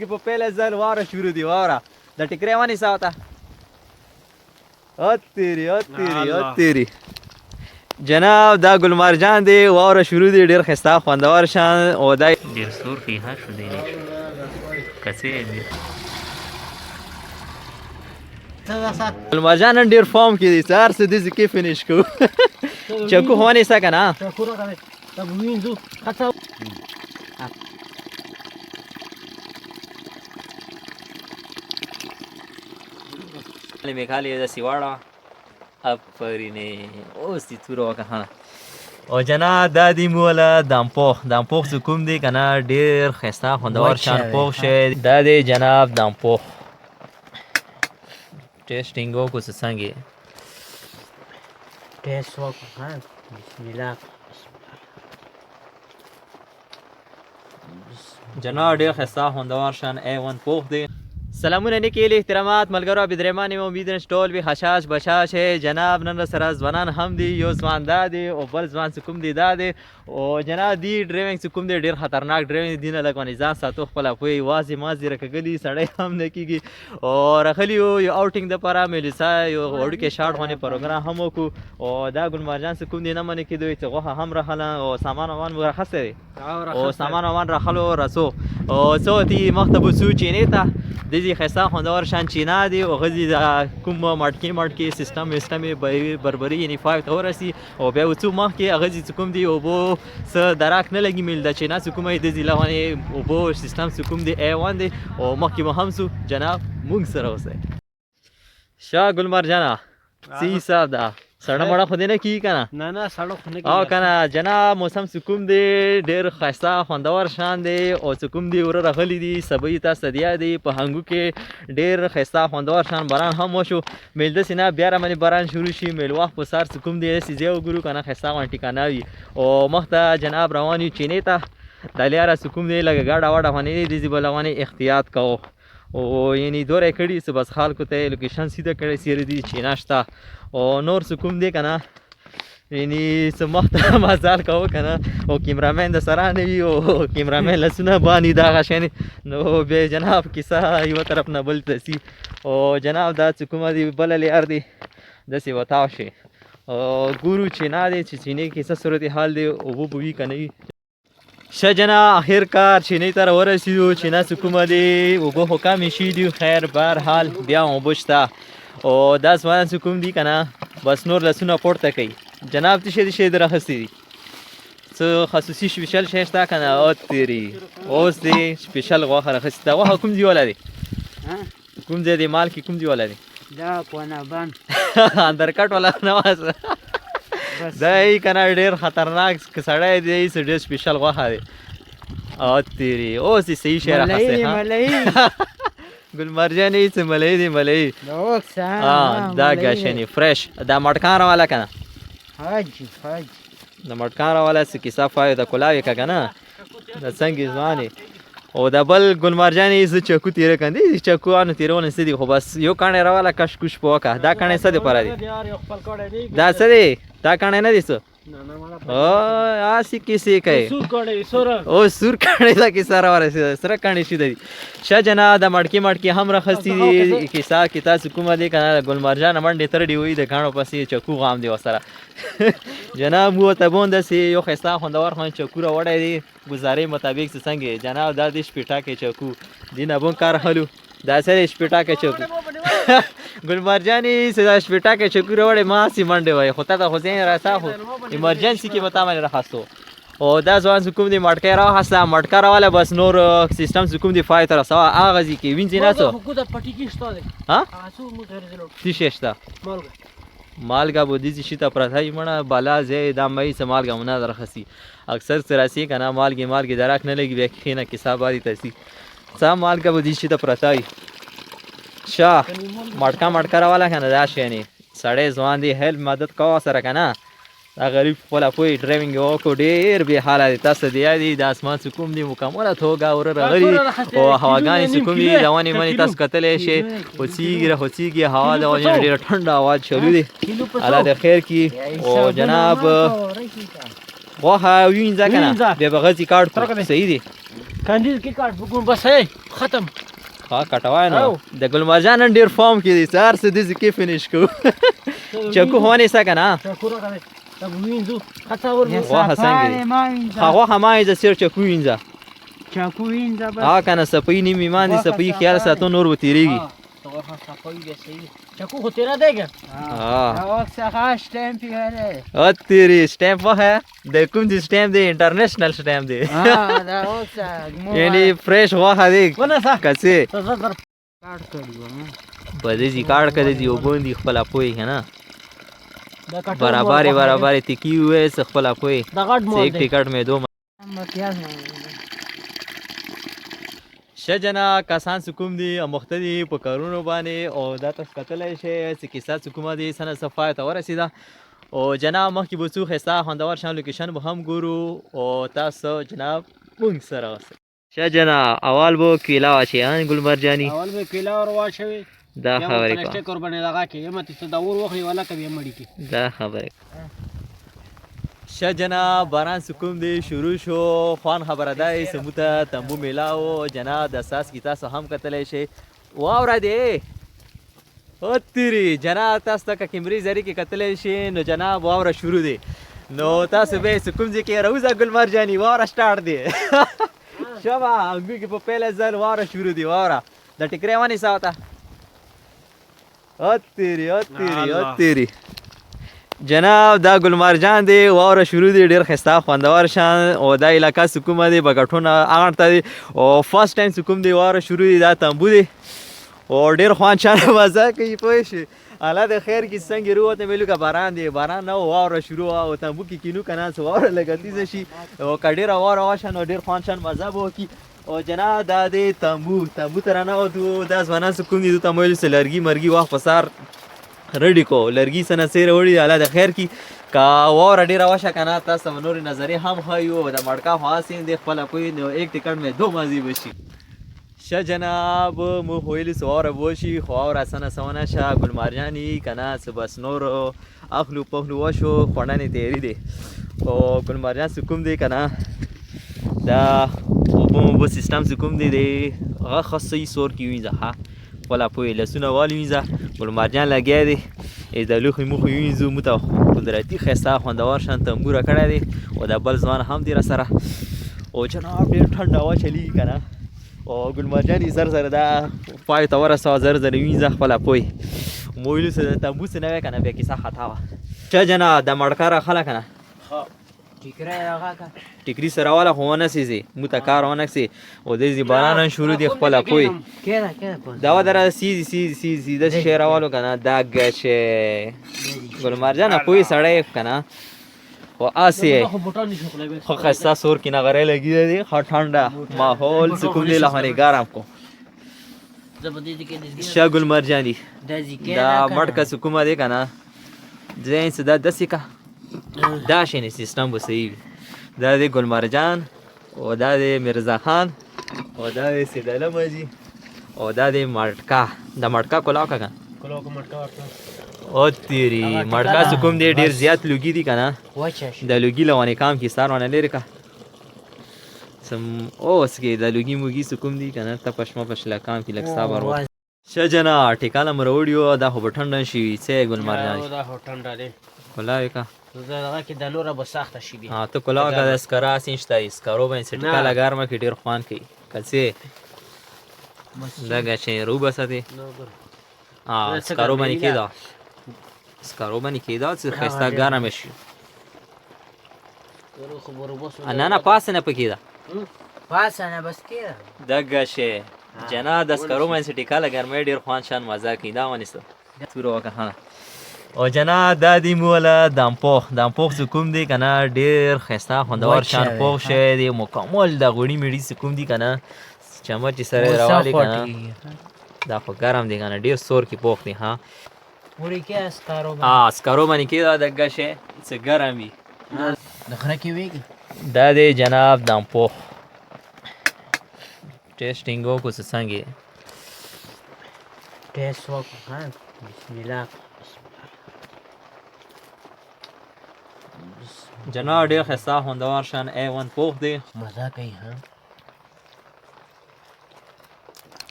کې په پیله ځل واوره شروع دي واوره د ټیکرې ونیسه ورته تیری جناب دا ګلمرجان دی واوره شروع دی ډېر ښایسته خوندور شان او دا ډېر سور ښه شو دی کڅې دی ګلمرجان نن ډېر فارم کې دی سهار څه داسې کې فینش کوو چکو خو ونیسه که نه میکالی داسې واړه آفرینې اوس دې توره وکړه او جناب دا دی موله دامپوخ چې کوم دی که نه ډېر ښایسته خوندور شان پوخ شوی دا دی جناب دامپوخ ټیسټینګ وکړو څه څنګه ټیسټ وکړو بسم الله جناب ډېر ښایسته خوندور شان A1 پوخ دی سلامونه نیکې احترامات ملګرو بدرمان یم امید ټول وي خشاش بشاش جناب نن سره ځوانان هم دي یو ځوان دا دی او بل ځوان چې کوم دی دا دی او جناب دی ډرایوینګ چې کوم دی ډېر خطرناک ډرایوینګ دی نه لږ ځان ساتو خپله پوهې وازې مازې رکږلي سړی هم نه کېږي او راغلي یو آوټینګ دپاره میلیسا یو وړوکی شاټ غوندې پروګرام هم وکړو او دا ګلمرجان چې کوم دی نه منې کېدو چې غوښه هم راخله او سامان وامان مو راخستی دی او سامان وامان راخلو رسو او څه وتي مخته به ځو چینې ته دې ښایسته خوندور شان چینا دی او غځي د کوم مټکې سیستم ویسټم یې بربري یعنې 5 ته ورسي او بیا وڅو مخکې هغه ځي چې کوم دی اوبو څه دراک نه لګي میل د چینا چې کومه یې دې لغونې اوبو سیستم چې کوم دی A1 دی او مخکې مو هم سو جناب مونږ سره اوسئ شاه ګلمرجانه څه حساب ده سړه مړه خو دې نه کېږي که نه سړه خو نه او که نه جناب موسم چې کوم دی ډېر ښایسته خوندور شان دی او چې کوم دی وره راغلی دي سبی ته سدیا دی په هنګو کې ډېر ښایسته خوندور شان باران هم وشو میل داسې نه بیا رامنې باران شروع شي میل وخت په سهار چې کوم دی داسې ځای وګورو که نه ښایسته غوندې ټیکانه وي او مخته جناب روان یو چینې ته دا لیاره چې کوم دی لږه ګاډه واډه غوندې دی دې به لغونې احتیاط کوو او یعنی دوره یې کړي چې بس خلکو ته یې لوکیشن سیده کړی سیرې دي چینا شته او نور څه کوم دی که نه یعنی څه مخته مزال کوو که نه او کیمرامین د سره نه وي او کیمرامین لاسونه باني دغه شیانې نو بیا جناب کیسه یوه طرف نه بل ته ځي او جناب دا چې کومه دی بله لار دی داسې وتاو شي او ګورو چینا دی چې چینې کې څه صورتحال دی اوبه به وي که نه وي ښه جناب آخر کار چینې ته راورسېدو چینا چې کومه دی اوبه خو کمې شوي دي خیر بهرحال بیا هم اوبه شته او دا ځوانان چې کوم دي که نه بس نور لاسونه پورته کوي جناب څه شی دې راخیستی دي څه خصوصي سپیشل شی شته که نه او تیري اوس دې سپیشل غوښه راخیستې ده غوښه کوم ځای والا دی کوم ځای دی مال کې کوم ځای والا دی دا کوانابان اندرکټ والا نه واسه دا یې که نه ډېر خطرناک سړی دی څه ډېر سپیشل غوښه دی او تیري اوس یې صحیح شی راخیستی ګلمرجان یې څه ملۍ دی ملۍ دا ګاشنې فرش دا مټکان راواله که نه د مټکان راواله څه کیسه فایو د کلاوې که نه د څنګې ځوانې او د بل ګلمرجان یې زه چکو تېره کړم دې چکوانو تېرونه څه دي خو بس یو کاڼی راواله کش کش په وکړه دا کاڼی څه دپاره دی دا څه دی دا کاڼی نه دی څه هسې کیسې کوي او سور کاڼی ته کیسه راورسېده سره کاڼي شي دي ښه جناب د مړکې هم راخیستي دي کیسه کتا چې کومه دی که نه د ګلمرجان منډې ترډې وي د کاڼو پسې چکو غام دی ورسره جناب مو ورته بون داسې یو ښایسته خوندور خوند چکو راوړی دی ګزارې مطابق چې څنګه جناب دا د شپېټاکې چکو دې نه بون کار خلو دا څه دی شپېټاکې چکو ګلمرجان یې چې دا شپېټاکې چکو راوړی ما هسې منډې وایي خو ته ته خو ځین راسه خو ایمرجنسي کې به تا باندې راخستو او دا ځوان چې کوم دی مټکی راوخسته مټکه راواله بس نور سیستم چې کوم دی فای ته رسوه هغه ځي کې وینځي نه څه څه شی شته مالګه به دې شي ته پرته وي مړه بالا ځای دا مې څه مالګه مو نه درخسي اکثر څه راسي که نه مالګې دراک نه لګي بیا کښېنه کیسه باري ته سي څه مالګه به دې شي ته پرته وي شاه مټکه راواله که نه دا شیانې سړی ځوان دی هیلپ مدد کوه سره که نه دا غریب خپله پوهې ډرایوینګ یې وکړو ډېر بې حاله دی تاسو ته یاد دي د اسمان چې کوم دی مکمله توګه وره راغلي او هواګانې چې کوم دي د ونې منې تاسو کتلی شئ خوڅېږي هوا د ونې ډېره ټنډه هوا چلو دی الله د خیر کړي او جناب غوښه وینځه که نه بیا به غځې کاټ کړو صحیح دی کاندید کې کاټ وګون بس هي ختم ها کټوای نو او. د ګلمرجان نن ډیر فارم کې دي سار څه دي کې فینیش کو چکو هونه سکه نه شکر غواړم دا وینځو خطا ور واه څنګه ما وینځه هغه همای ز سیر چکو وینځه چاکو وینځه بس ها کنه سپی نیمه ایمان دي سپی خیال ساتو نور وتیریږي تو خو صفای دی صحیح چاکو خو تیرا دیګه ها او څنګه سٹیمپ یاره او تیری سٹیمپ واه د کوم دي سٹیمپ دی انټرنیشنل سٹیمپ دی دا اوس یعنی فرش واه دی ونه سا کسه ته زر کاټ کړو بده زی کار کړی دی وبوندي خپل پوي کنه دا کټ برابر تکی وې خپل پوي دا غټ مو ایک ټیکټ مې دو مکیاز شجنا کسان سکوم دي مختدي په کارونو باندې او دا تاسو کتلای شئ چې کیسه سکومه دي سنه صفای ته ورسیده او جناب مخکې به څو ښایسته خوندور شان لوکیشن به هم ګورو او تاسو جناب مونږ سره اوسئ شجنا اول به کیلا واچي ان ګلمرجاني اول به کیلا ور واچوي دا خبرې کوه ټیک ور باندې لگا کې یم ته دا ور وخري ولا کوي مړی کې دا خبرې شجنا باران سکوم دی شروع شو خوان خبره ده سموته تنبو میلاو جنا د اساس کی تاسو هم کتلی شئ واوره دی او تیری جنا تاسو ته کیمرې زری کې کتلی شئ نو جناب واوره شروع دی نو تاسو به سکوم ځای کې روزه ګلمرجاني واوره سټارټ دی شبا انګو کې په پیله ځل واوره شروع دی واوره د ټیکرې ونی ساوته او تیری جناب دا ګلمرجان دی واوره شروع دی ډیر ښایسته خوندور شان او دا علاقه سکومه دی بګټونه اغړته دی او فرست ټایم سکوم دی واوره شروع دی دا تنبو دی او ډیر خوان شان مزه کوي پوه شئ الله د خیر کې څنګه وروته مې لکه باران دی باران نه واوره شروع او تنبو کې کینو کنه څه واوره لګتیزه شي او که ډېره واوره وشي نو ډېر خوان شان مزه به وکړي او جناب دا دی تنبو ته راننوتو دا ځوانان سکون دي دوی ته مې ویل چې لرګي مرګي وخت په سار رډي کو لرګي سنه سیره وړي الله د خیر کې که واوره ډېره وشه که نه تاسو ته نورې نظرې هم ښایو او د مړکا خوا سین دی خپله کوی نو ایک ټکټ مې دو مازی بشي شه جناب مو ویلي څه واوره به وشي خو واوره سنه څه ونه شه ګلمرجاني که نه څه بس نور اخلو پخلو وشو خوړنې تیاري دی او ګلمرجان څه کوم دی که نه دا اوبه سیستم څه کوم دی هغه ښه صحیح سور کې وینځه ښه خپله پوهې لاسونه والوینځه ګلمرجان لګیا دی د لوښي موښي وینځو موږ ته قدرتي ښایسته خوندور شان تنبوره کړی دی او دا بل ځوان هم دی راسره او جناب ډېر ټنډ هوا چلیږي که نه او ګلمرجان یې زر دا پای ته ورسوه زر وینځه خپله پوهې مو ویلو چې د تنبو څه نه وی که نه بیا کیسه خطا وه شه جنه د مړکه راخله که نه ټیکري سره والا خو ونه سیزي مو ته کار ونه سي او دې باران شروع دی خپل پوي دا ودره سیزي د شهر والو کنه دا گچه ګلمرجان پوي سړی کنه او اسی خو خسته سور کې نه غره لګي دی خو ټنډه ماحول سکون دی لهانه ګرم کو شاه ګلمرجاني دا مړکه سکومه دی کنه ځین صدا دسیکا دا شینې سیستم به صحیح دا دی ګلمرجان او دا دی مرزا خان او دا دی سید علم حاجي او دا دی مړکا د مړکا کلاو کا او تیری مړکا سکوم دی ډیر زیات لوګي دي کنه د لوګي لوانه کام کې سارونه لري کا سم او اسکی د لوګي موګي سکوم دی کنه ته پښما پښلا کام کې لک صبر و شجنا ټیکاله مروډیو دا هو بټنډ شي سه ګلمرجان دا هو ټنډ دی کلاوي کا زه کې د نوره به سخته شي بیا ته کلاوه کا د اسکرا سینشته اسکارو باندې ټیکاله ګرمه کې ډیر خوان کوي کڅه دا غچې روبه ساتي اسکارو باندې کېدا چې خسته ګرم شي نه پاس نه پکېدا پاس نه بس کېدا دا غچې جنا د اسکارو باندې ټیکاله ګرمه ډیر خوان شان مزه کوي دا ونیسته تورو وکه او جنا دا دی مولا دامپوخ سکوم دی کنه ډیر خسته خوندور شان پوخ شه دی مکمل د غوړی میډي سکوم دی کنه چمچ سره راوالی کنه دا خو ګرم دی کنه ډیر سور کی پوخ دی ها وری کې اسکارو باندې کې دا دغه شه څه ګرم وي د خره کې ویږي دا دی جناب دامپوخ ټیسټینګو کو څنګه ټیسټ وکړه بسم الله جنا ډیر خسته خوندور شان A1 پوخ دی مزه کوي ها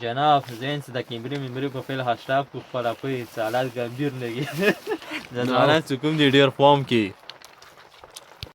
جناب زینس د کیمبري ممبري په فعل هاشتاګ په خپل خپل حالات ګمبیر لګي ځوانان چې کوم دي ډېر پام کوي